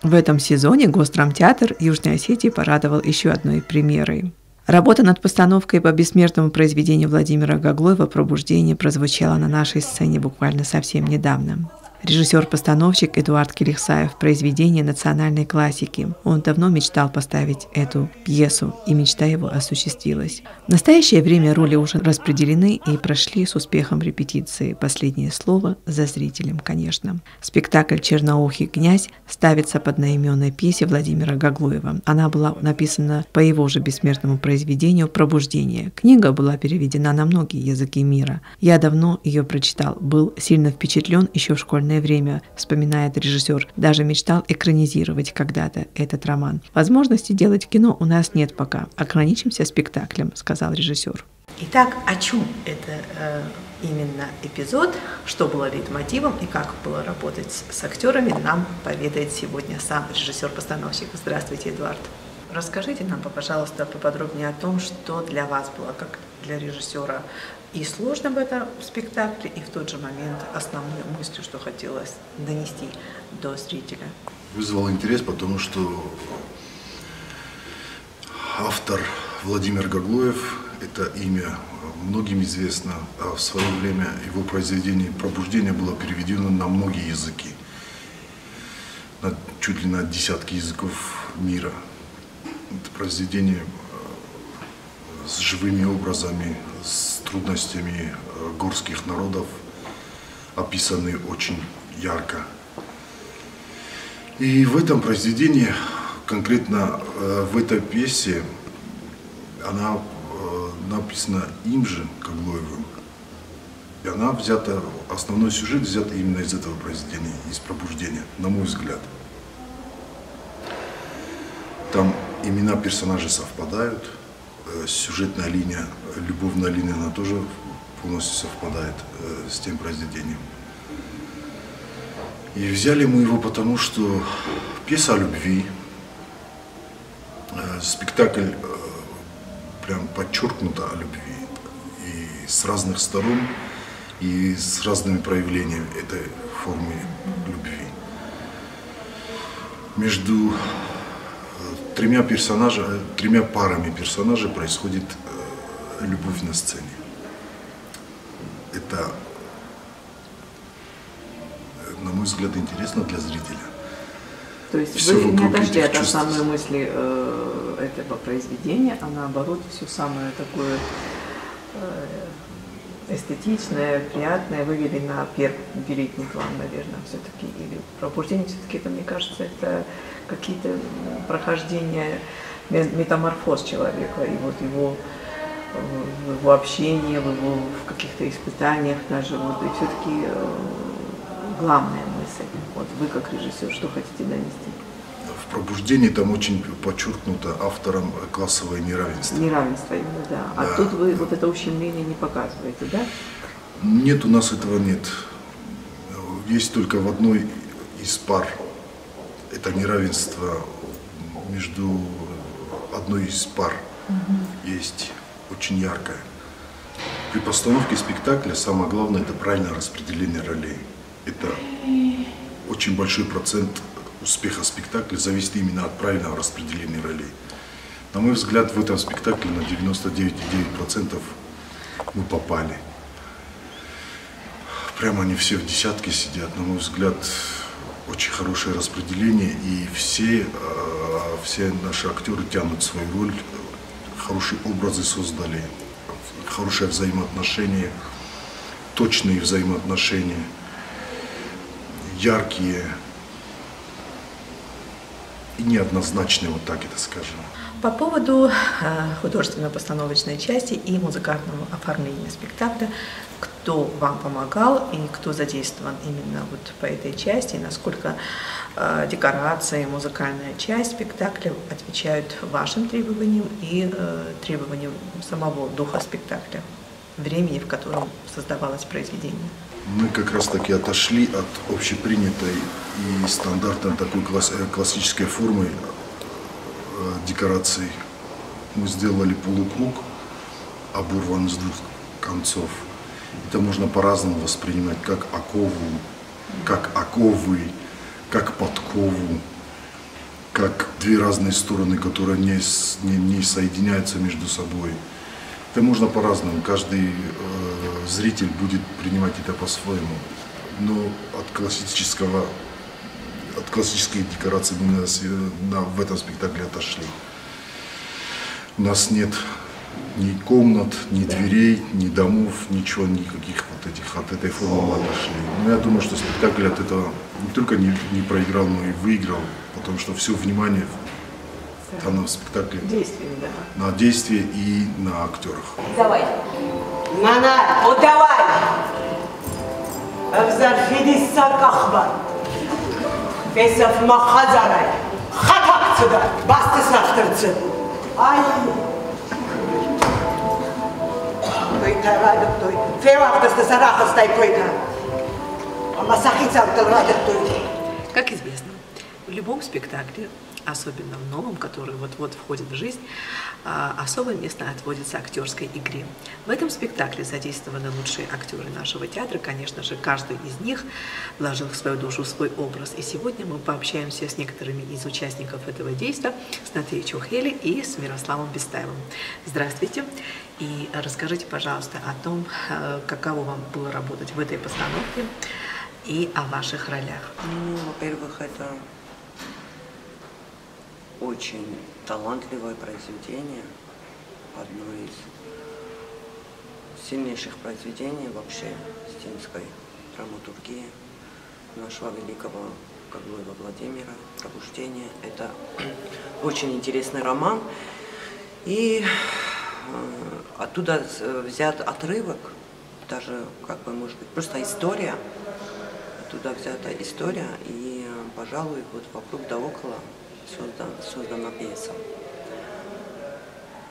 В этом сезоне Госдрамтеатр Южной Осетии порадовал еще одной премьерой. Работа над постановкой по бессмертному произведению Владимира Гаглоева «Пробуждение» прозвучала на нашей сцене буквально совсем недавно. Режиссер-постановщик Эдуард Келихсаев – произведение национальной классики. Он давно мечтал поставить эту пьесу, и мечта его осуществилась. В настоящее время роли уже распределены и прошли с успехом репетиции. Последнее слово за зрителем, конечно. Спектакль «Черноухий князь» ставится по одноименной пьесе Владимира Гаглоева. Она была написана по его же бессмертному произведению «Пробуждение». Книга была переведена на многие языки мира. Я давно ее прочитал, был сильно впечатлен еще в школьной время, вспоминает режиссер, даже мечтал экранизировать когда-то этот роман. Возможности делать кино у нас нет пока. Ограничимся спектаклем, сказал режиссер. Итак, о чем это именно эпизод, что было лейтмотивом и как было работать с актерами, нам поведает сегодня сам режиссер-постановщик. Здравствуйте, Эдуард. Расскажите нам, пожалуйста, поподробнее о том, что для вас было, как для режиссера, и сложно в этом спектакле, и в тот же момент основные мысли, что хотелось донести до зрителя. Вызвал интерес, потому что автор Владимир Гаглоев, это имя многим известно, а в свое время его произведение «Пробуждение» было переведено на многие языки, чуть ли на десятки языков мира. Это произведение с живыми образами, с трудностями горских народов, описаны очень ярко. И в этом произведении, конкретно в этой пьесе, она написана им же, Гаглоевым, и она взята, основной сюжет взят именно из этого произведения, из «Пробуждения», на мой взгляд. Там имена персонажей совпадают, сюжетная линия, любовная линия, она тоже полностью совпадает с тем произведением. И взяли мы его потому, что пьеса о любви, спектакль прям подчеркнуто о любви, и с разных сторон, и с разными проявлениями этой формы любви. Между тремя парами персонажей происходит любовь на сцене. Это, на мой взгляд, интересно для зрителя. То есть вы не отошли от основной мысли этого произведения, а наоборот все самое такое эстетичное, приятное вывели на передний план, наверное, все-таки. Или «Пробуждение» все-таки, это, мне кажется, это какие-то прохождения, метаморфоз человека, и вот его общении, в каких-то испытаниях даже, вот, и все-таки главная мысль, вот вы как режиссер, что хотите донести? В «Пробуждении» там очень подчеркнуто автором классовое неравенство. Неравенство именно, да. А да. Тут вы вот это ущемление не показываете, да? Нет, у нас этого нет. Есть только в одной из пар. Это неравенство между одной из пар есть очень яркое. При постановке спектакля самое главное — это правильное распределение ролей. Это очень большой процент успеха спектакля зависит именно от правильного распределения ролей. На мой взгляд, в этом спектакле на 99,9% мы попали. Прямо они все в десятке сидят. На мой взгляд, очень хорошее распределение, и все наши актеры тянут свою роль, хорошие образы создали, хорошее взаимоотношение, точные взаимоотношения, яркие и неоднозначные, вот так это скажем. По поводу художественно-постановочной части и музыкального оформления спектакля, кто вам помогал и кто задействован именно вот по этой части, и насколько декорации, музыкальная часть спектакля отвечают вашим требованиям и требованиям самого духа спектакля, времени, в котором создавалось произведение? Мы как раз таки отошли от общепринятой и стандартной такой классической формы декораций. Мы сделали полукруг, оборван с двух концов. Это можно по-разному воспринимать, как окову, как оковы, как подкову. как две разные стороны, которые не соединяются между собой. Это можно по-разному, каждый зритель будет принимать это по-своему. Но от классической декорации мы в этом спектакле отошли. У нас нет ни комнат, ни дверей, ни домов, ничего, никаких вот этих, от этой формы мы отошли. Но я думаю, что спектакль от этого не только не проиграл, но и выиграл, потому что все внимание в данном спектакле на действие и на актерах. Давай. Нана, вот давай! Взорвись сакахбар. Фесов махазарай. Хатак сюда, басты сахтерцы. Ай! Как известно, в любом спектакле, особенно в новом, который вот-вот входит в жизнь, особое место отводится актерской игре. В этом спектакле задействованы лучшие актеры нашего театра. Конечно же, каждый из них вложил в свою душу свой образ. И сегодня мы пообщаемся с некоторыми из участников этого действия, с Натальей Чухели и с Мирославом Бестаевым. Здравствуйте. И расскажите, пожалуйста, о том, каково вам было работать в этой постановке и о ваших ролях. Ну, во-первых, это очень талантливое произведение, одно из сильнейших произведений вообще осетинской драматургии нашего великого Гаглоева Владимира «Пробуждение». Это очень интересный роман, и оттуда взят отрывок, даже, как бы, может быть, просто история, оттуда взята история, и, пожалуй, вот вокруг да около создана пьеса.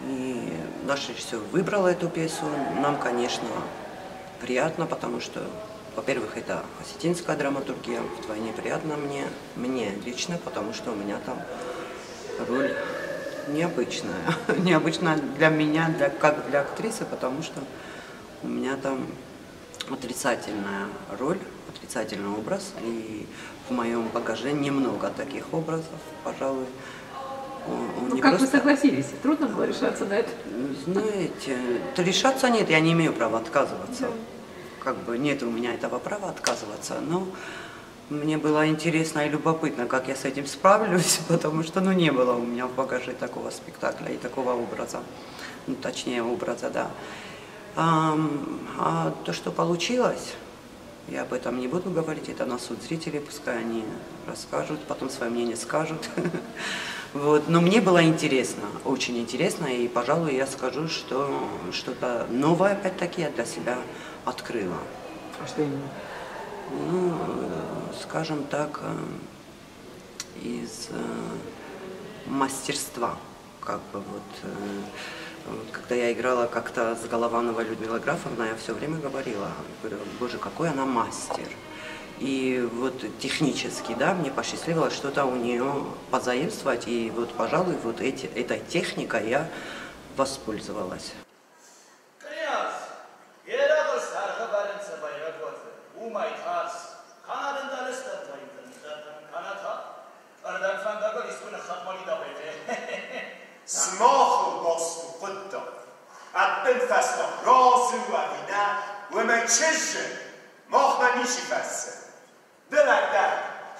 И наш режиссер выбрал эту пьесу. Нам, конечно, приятно, потому что, во-первых, это осетинская драматургия, вдвойне приятно мне лично, потому что у меня там роль необычная. Необычная для меня, как для актрисы, потому что у меня там отрицательная роль, отрицательный образ, и в моем багаже немного таких образов, пожалуй. Ну, как просто... вы согласились? Трудно было решаться на это? Знаете, решаться нет, я не имею права отказываться. Да. Как бы нет у меня этого права отказываться, но мне было интересно и любопытно, как я с этим справлюсь, потому что, ну, не было у меня в багаже такого спектакля и такого образа, ну, точнее, образа, да. А то, что получилось, я об этом не буду говорить, это на суд зрителей, пускай они расскажут, потом свое мнение скажут. Вот. Но мне было интересно, очень интересно, и, пожалуй, я скажу, что что-то новое, опять-таки, я для себя открыла. А что именно? Ну, скажем так, из мастерства, как бы вот. Когда я играла как-то с Головановой Людмилой Графовной, я все время говорила, боже, какой она мастер. И вот технически, да, мне посчастливилось что-то у нее позаимствовать, и вот, пожалуй, вот этой техникой я воспользовалась. سماخ باست قدام عبن فستا رازو وحیده و من چجه ماخ من نیشی فسه دلک در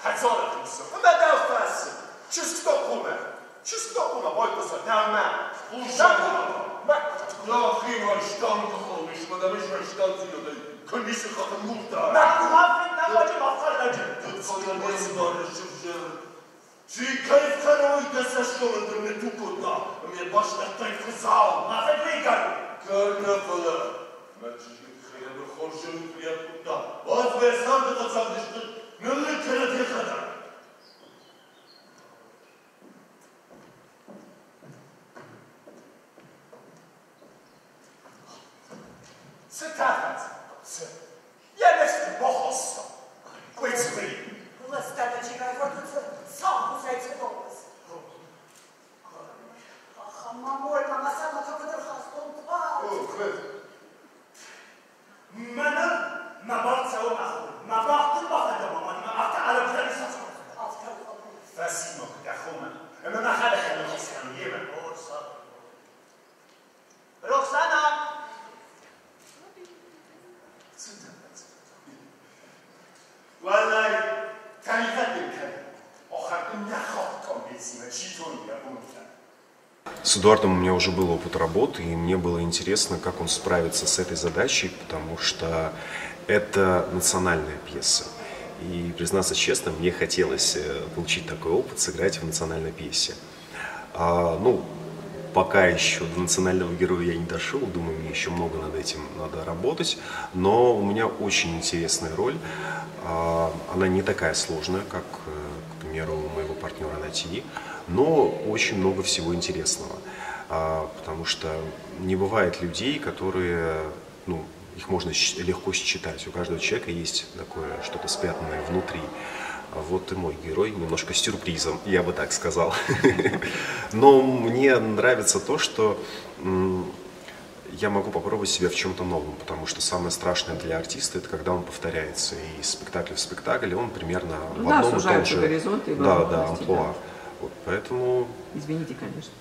هزار خیسو و من دو فسه چستا قومه باید بسا نمه لا خیلی اشتان بخورمش مدامش اشتان زیاده کنیش خواهم مورده مقومه نباجه مفخر نجه خواهر بازی بارش شفجر چی کیف کنوی دستش کنندر نتو کدا من باش نتای خزاو مفید بیگر کار نفله من چیزی خیلی بخور شروع بیاد کدا باز به اسلام دقیقا دشتن ملی کنه خدر ستافت یه نستی بخواستا کویتوی Ластата чекай, вот тут сам кусается голос. Мамой, мама сама как это хастон пал. منم مباغت سوا مخور مباغت بخدا مامانی مباغت على بزنی سازم فسیما که دخومن С Эдуардом у меня уже был опыт работы, и мне было интересно, как он справится с этой задачей, потому что это национальная пьеса. И, признаться честно, мне хотелось получить такой опыт, сыграть в национальной пьесе. Пока еще до национального героя я не дошел, думаю, мне еще много над этим надо работать, но у меня очень интересная роль. Она не такая сложная, как, к примеру, у моего партнера Натии, но очень много всего интересного, потому что не бывает людей, которые, их можно легко считать. У каждого человека есть такое что-то спрятанное внутри. Вот и мой герой немножко с сюрпризом, я бы так сказал. Но мне нравится то, что я могу попробовать себя в чем-то новом, потому что самое страшное для артиста — это когда он повторяется. И из спектакля в спектакль он примерно в одном и том же... горизонты. Да, амплуа. Вот, поэтому... Извините, конечно.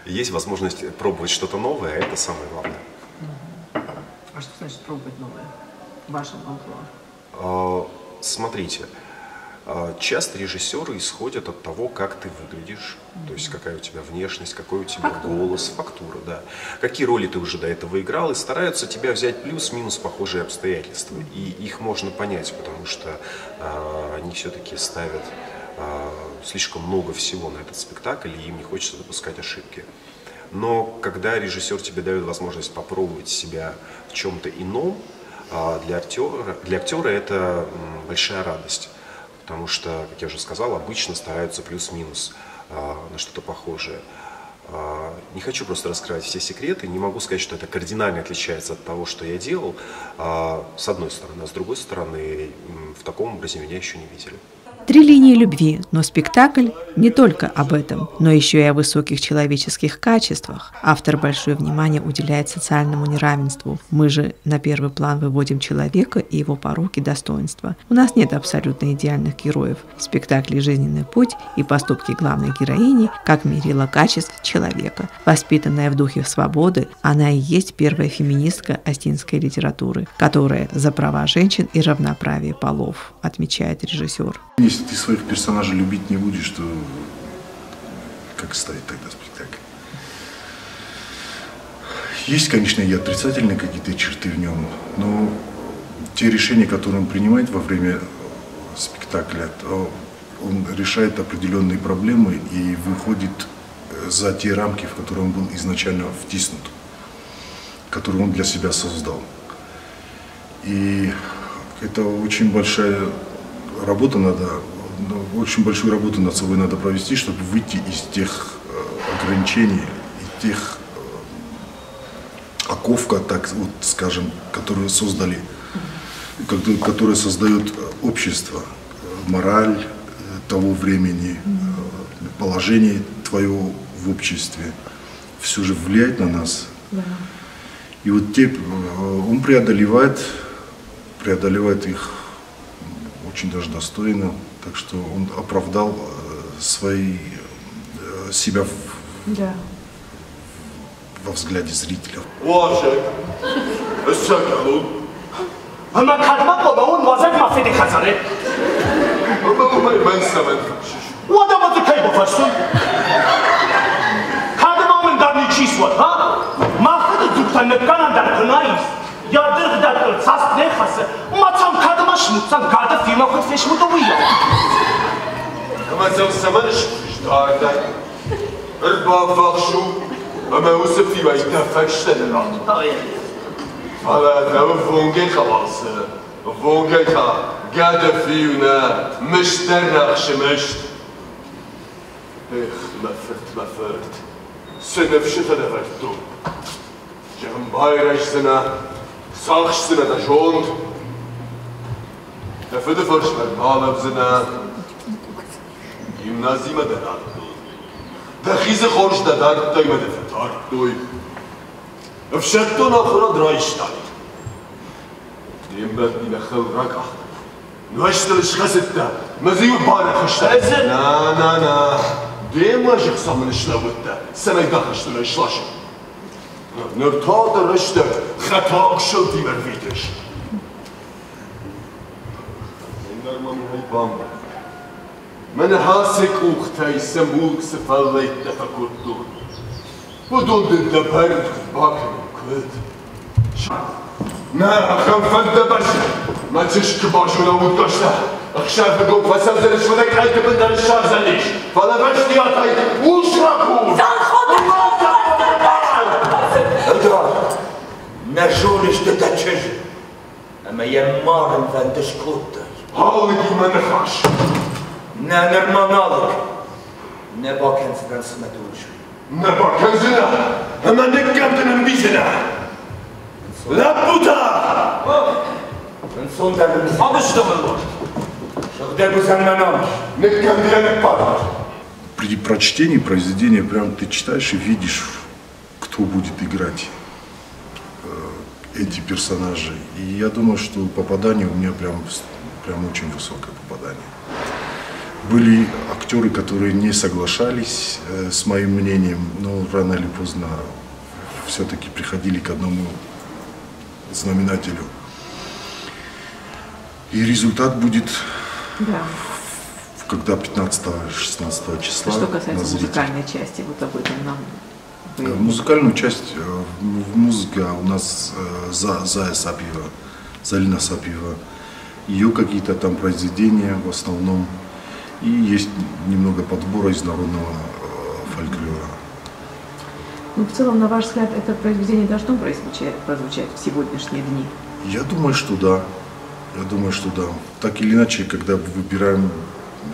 Есть возможность пробовать что-то новое, а это самое главное. А что значит пробовать новое в вашем амплуа? Смотрите, часто режиссеры исходят от того, как ты выглядишь, то есть какая у тебя внешность, какой у тебя голос, фактура, да. Какие роли ты уже до этого играл, и стараются тебя взять плюс-минус похожие обстоятельства. И их можно понять, потому что они все-таки ставят слишком много всего на этот спектакль, и им не хочется допускать ошибки. Но когда режиссер тебе дает возможность попробовать себя в чем-то ином, для актера это большая радость, потому что, как я уже сказал, обычно стараются плюс-минус на что-то похожее. Не хочу просто раскрывать все секреты, не могу сказать, что это кардинально отличается от того, что я делал, с одной стороны, а с другой стороны, в таком образе меня еще не видели. 3 линии любви, но спектакль не только об этом, но еще и о высоких человеческих качествах. Автор большое внимание уделяет социальному неравенству. Мы же на первый план выводим человека и его пороки, достоинства. У нас нет абсолютно идеальных героев. В спектакле «Жизненный путь» и поступки главной героини как мерило качеств человека. Воспитанная в духе свободы, она и есть первая феминистка остинской литературы, которая за права женщин и равноправие полов, отмечает режиссер. Если ты своих персонажей любить не будешь, то как ставить тогда спектакль? Есть, конечно, и отрицательные какие-то черты в нем, но те решения, которые он принимает во время спектакля, он решает определенные проблемы и выходит за те рамки, в которые он был изначально втиснут, которые он для себя создал. И это очень большая работа очень большую работу над собой надо провести, чтобы выйти из тех ограничений, из тех оков, так вот скажем, которые создали, которые создает общество, мораль того времени, положение твое в обществе, все же влияет на нас. Да. И вот он преодолевает их очень даже достойно, так что он оправдал себя во взгляде зрителя. Yardır gıdadır, sas ne kası, maçam kadıma şmutsan gardı firma kut feşmudu uyuyor. Ama sen semen iştahda, erba fakşu, ama usuf fi ve itafakşta derat. Hala da vunge khavası, vunge kha, gada fiyuna, müşter nakşmışt. Mafert, senefşi tadavaktu. Cem bayraşsına, Sağışsına da şond. Efede fırşlar bağlavzına. Gimnazime de darttı. Dexize xorş da darttayma da fetarttı. Efşetton akhira drayıştay. Diyembet ile xılrak ahdı. Nüveştel işxesitte. Meziyu bari xıştay. Na. Diyemajik samın işlavıtte. Senek daxıştına işlaşım. Nörtada röşte, xata akşıl dimer vidiş. Endermanın hayban. من حاسك وقتها يسموك سفليت تفكرتون بدون الدبر باكر كود نا خم فد بشر ما تشك باشو لو تقشته اخشاف قوم فسلزل شو ذاك عيد بندر الشار زليش فلا بشتي يا طيب وشركوا ادرا نجولش تتشج اما يمارن فانتش كوتر هاولك ما نخاش نرمانالك نبا كنزنا سمتوش نبا كنزنا اما نكمتنا نبيزنا لابوتا نصون در المسابش دملوش شغدر بزنمنامش نكم ديالك بارد. При прочтении произведения прям ты читаешь и видишь, кто будет играть эти персонажи. И я думаю, что попадание у меня прям очень высокое попадание. Были актеры, которые не соглашались с моим мнением, но рано или поздно все-таки приходили к одному знаменателю. И результат будет, когда 15-16 числа. Что касается музыкальной части, вот об этом нам... Музыкальную часть, музыка у нас Зая Сапиева, Залина Сапиева, ее какие-то там произведения в основном, и есть немного подбора из народного фольклора. Ну, в целом, на ваш взгляд, это произведение должно прозвучать в сегодняшние дни? Я думаю, что да. Я думаю, что да. Так или иначе, когда выбираем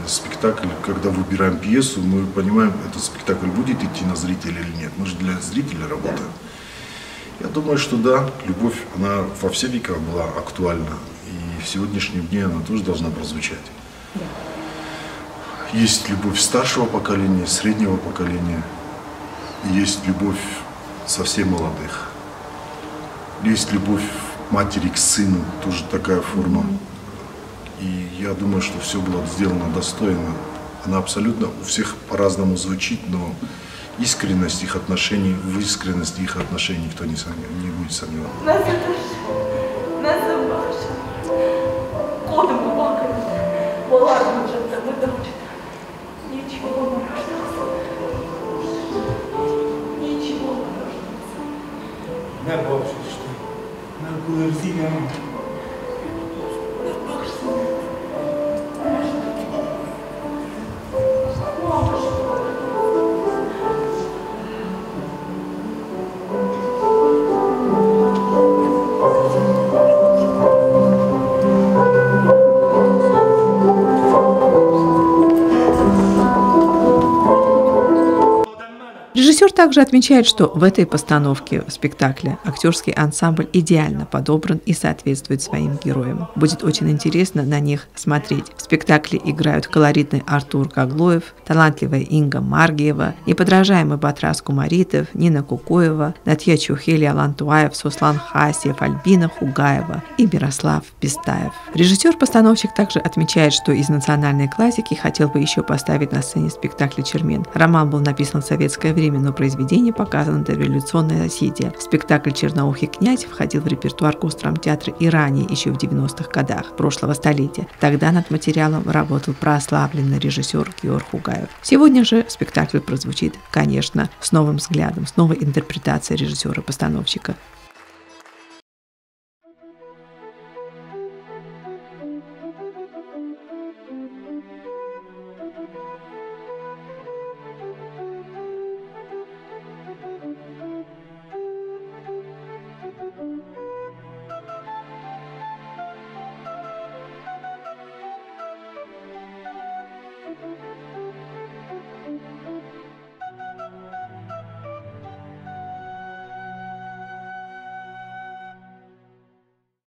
спектакль, когда выбираем пьесу, мы понимаем, этот спектакль будет идти на зрителя или нет. Мы же для зрителя работаем. Я думаю, что да, любовь, она во все века была актуальна. И в сегодняшнем дне она тоже должна прозвучать. Да. Есть любовь старшего поколения, среднего поколения. И есть любовь совсем молодых. Есть любовь матери к сыну, тоже такая форма. И я думаю, что все было сделано достойно. Она абсолютно у всех по-разному звучит, но искренность их отношений, в искренности их отношений никто не будет сомневаться. Нас это нас забачили. Кодом плакали. Ладно уже, мы дочь. Ничего не рождался. Ничего не рождался. Не бачиш ти. На кулерзі нема. Режиссер также отмечает, что в этой постановке спектакля актерский ансамбль идеально подобран и соответствует своим героям. Будет очень интересно на них смотреть. В спектакле играют колоритный Артур Гаглоев, талантливая Инга Маргиева, неподражаемый Батрас Кумаритов, Нина Кукоева, Натья Чухели, Алан Туаев, Суслан Хасиев, Альбина Хугаева и Мирослав Пестаев. Режиссер-постановщик также отмечает, что из национальной классики хотел бы еще поставить на сцене спектакля «Чермен». Роман был написан в советское время, но произведение показано до революционной Осетии. Спектакль «Черноухий князь» входил в репертуар Госдрамтеатра и ранее, еще в 90-х годах прошлого столетия. Тогда над материалом работал прославленный режиссер Георг Хугаев. Сегодня же спектакль прозвучит, конечно, с новым взглядом, с новой интерпретацией режиссера-постановщика.